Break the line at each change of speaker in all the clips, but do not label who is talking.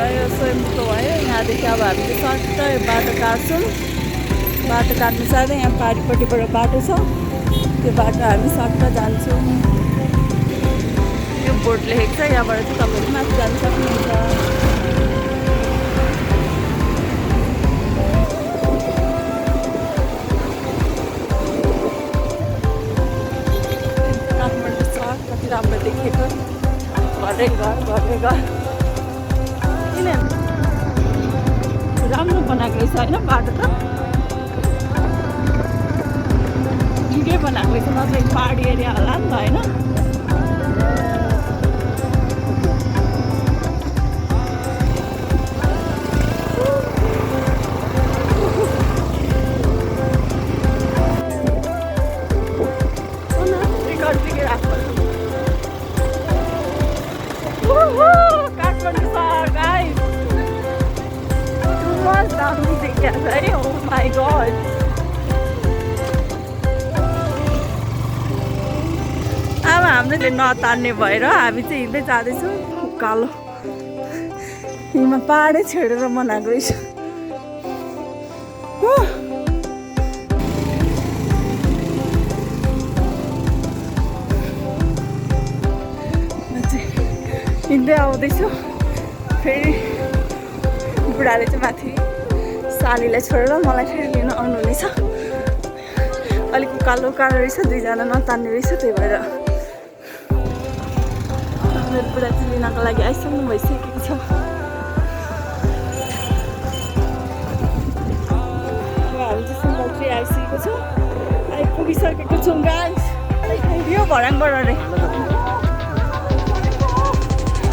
यो स्वयम्भूको भयो। यहाँदेखि अब हामीले सट्ट यो बाटो काट्छौँ। बाटो काट्नु साथै यहाँ पारिपट्टिबाट बाटो छ, त्यो बाटो हामी सट्ट जान्छौँ। यो बोर्ड लेखेको छ, यहाँबाट चाहिँ तपाईँहरू माथि जानु सक्नुहुन्छ। काठमाडौँ सहर कति राम्रो देखेको, घरै घर किन राम्रो बनाएको रहेछ होइन बाटो त, ठिकै बनाएको रहेछ। नत्र पहाडी एरिया होला नि त होइन। काठमाडौँ सहर गाइस, मस्त दामी देखिएको छ है। ओ माई गॉड, अब हामीले नतान्ने भएर हामी चाहिँ हिँड्दै जाँदैछौँ। उकालो हिँड्मा पाहाडै छेडेर बनाएको रहेछ। हिँड्दै आउँदैछु, फेरि बुढाले चाहिँ माथि सालीलाई छोडेर मलाई फेरि लिन आउनु हुनेछ। अलिक उकालो रहेछ, दुईजना नतान्ने रहेछ, त्यही भएर मेरो बुढा चाहिँ लिनको लागि आइसक्नु भइसकेको छ। हामी चाहिँ सिङ्गल ट्री आइसकेको छौँ, आइपुगिसकेको छौँ गाइस। यो भर्याङबाट अरे,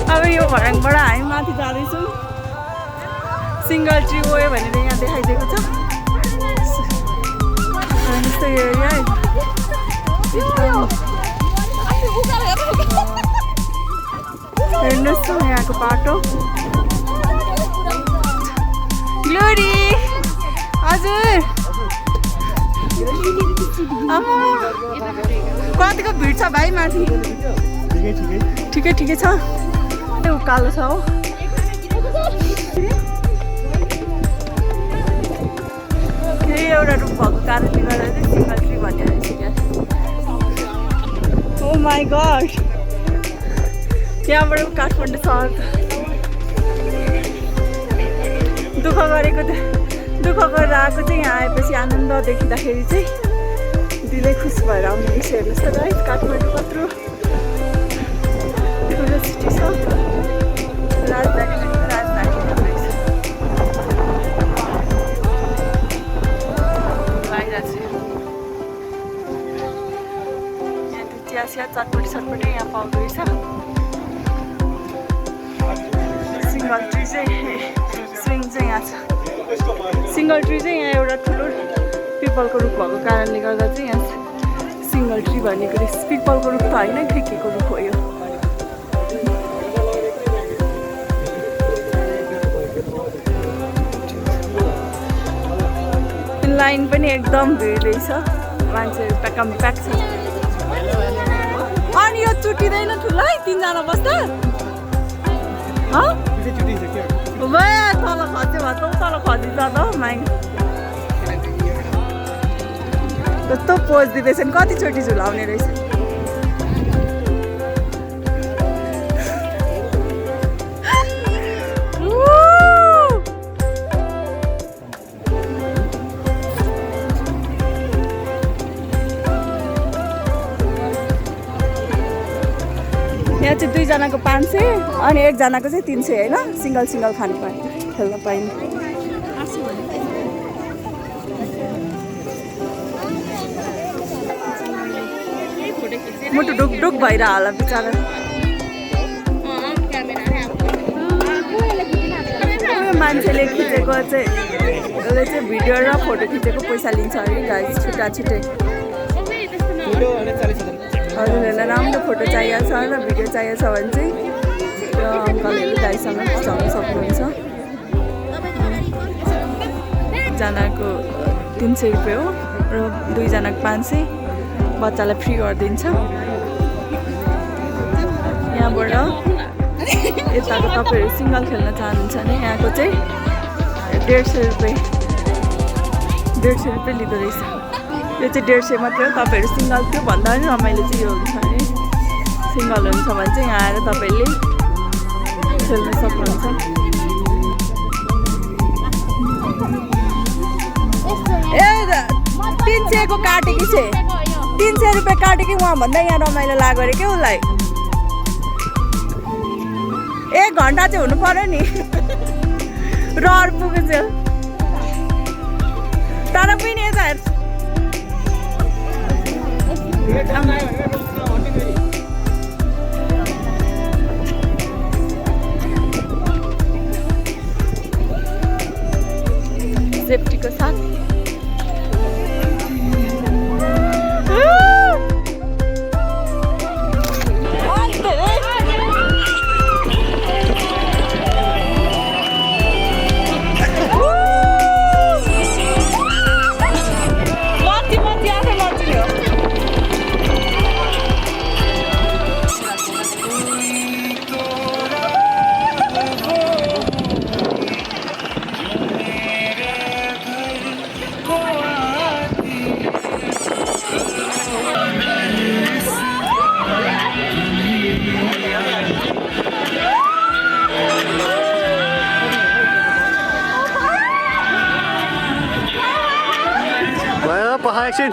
अब यो भर्याङबाट हामी माथि जाँदैछौँ। सिङ्गल ट्री गयो भनेर यहाँ देखाइदिएको छ। यस्तो एरिया हेर्नुहोस् न यहाँको बाटो। ग्लोरी हजुर, कतिको भिड छ भाइ माथि? ठिकै छ, उकालो छ हो। यही एउटा रुख भएको कारणले गर्दा चाहिँ सिङ्गल ट्री भन्ने रहेछ क्या। ओ माई गड, यहाँबाट काठमाडौँ सहर दुःख गरेर आएको चाहिँ यहाँ आएपछि आनन्द देखिँदाखेरि चाहिँ दिलै खुस भएर आउने रहेछ। हेर्नुहोस् त गाइस, काठमाडौँ कत्रो ठुलो सिटी छ, राजधानी रहेछ। बाहिर चाहिँ यहाँ चिया चटपटी यहाँ पाउँदो रहेछ। सिङ्गल ट्री चाहिँ स्विङ चाहिँ यहाँ छ। सिङ्गल ट्री चाहिँ यहाँ एउटा ठुलो पिपलको रुख भएको कारणले गर्दा चाहिँ यहाँ सिङ्गल ट्री भनेको रहेछ। पिपलको रुख त होइन, खिर्कीको रुख हो यो। लाइन पनि एकदम भिड रहेछ, मान्छेहरू प्याकम प्याक छ। अनि यो चुटिँदैन ठुलो है, तिनजना बस्दा तल खच्यो भए तल खचिन्छ त माइ। कस्तो पोज दिँदैछन्, कतिचोटि झुलाउने रहेछ। यहाँ चाहिँ दुईजनाको 500 अनि एकजनाको चाहिँ 300 होइन। सिङ्गल खानु पाइन्छ, खेल्न पाइन्छ। मुटु ढुकढुक भइरह होला बिचरा। मान्छेले खिचेको चाहिँ उसले चाहिँ भिडियो र फोटो खिचेको पैसा लिन्छ अरे गाइस, छुट्टै। हजुरहरूलाई राम्रो फोटो चाहिएको छ र भिडियो चाहिएको छ भने चाहिँ त्यो अङ्कलहरू दाइसँग खिचाउन सक्नुहुन्छ। एकजनाको 300 रुपियाँ हो र दुईजनाको 500, बच्चालाई फ्री गरिदिन्छ। यहाँबाट यताको तपाईँहरू सिङ्गल खेल्न चाहनुहुन्छ भने यहाँको चाहिँ 150 रुपियाँ लिँदो रहेछ। यो चाहिँ 150 मात्रै हो। तपाईँहरू सिङ्गल त्यो भन्दा पनि रमाइलो चाहिँ यो हुन्छ अरे। सिङ्गल हुन्छ भने चाहिँ यहाँ आएर तपाईँले खेल्न सक्नुहुन्छ। ए 300 को काटेकी छ 300 रुपियाँ काटेकी उहाँ भन्दा यहाँ रमाइलो लाग्यो अरे के उसलाई 1 घन्टा चाहिँ हुनु पर्यो नि रहर पुगेछ तर पनि यता हेर्छ सेफ्टीको साथ
Action!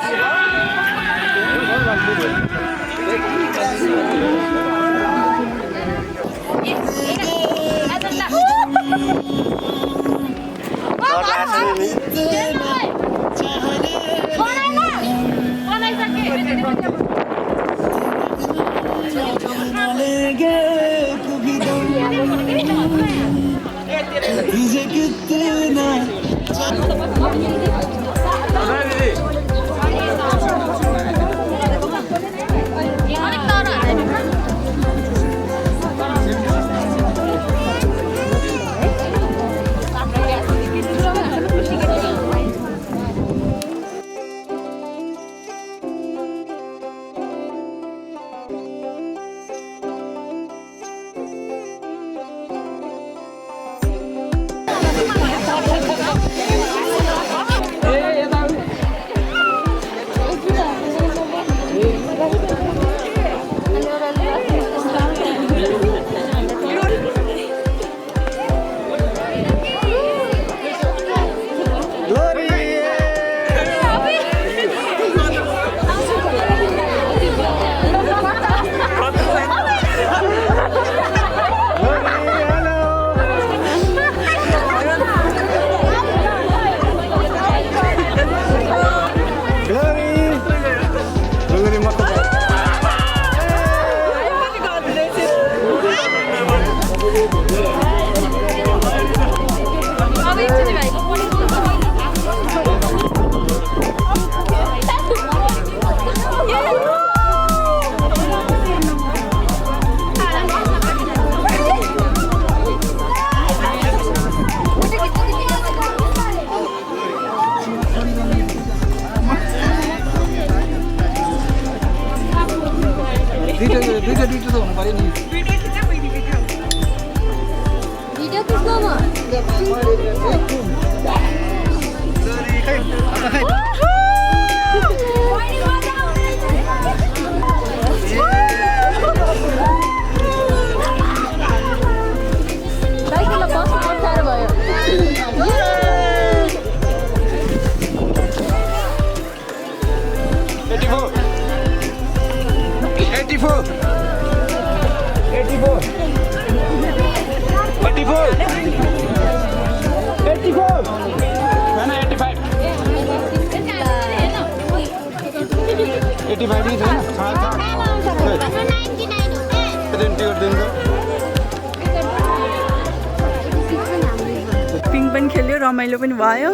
पिङ पनि खेल्यो रमाइलो पनि भयो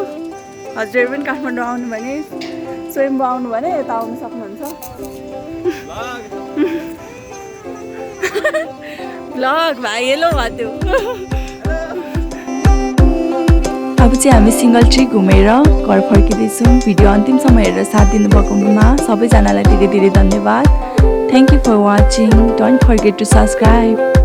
हजुरहरु पनि काठमाडौँ आउनु भने स्वयम्भू आउनु भने यता आउन सक्नुहुन्छ भ्लग भाइ हेलो भन्थ्यो अब चाहिँ हामी सिंगल ट्री घुमेर घर फर्किँदैछौँ भिडियो अन्तिमसम्म हेरेर साथ दिनुभएकोमा सबैजनालाई धेरै धेरै धन्यवाद thank you for watching don't forget to subscribe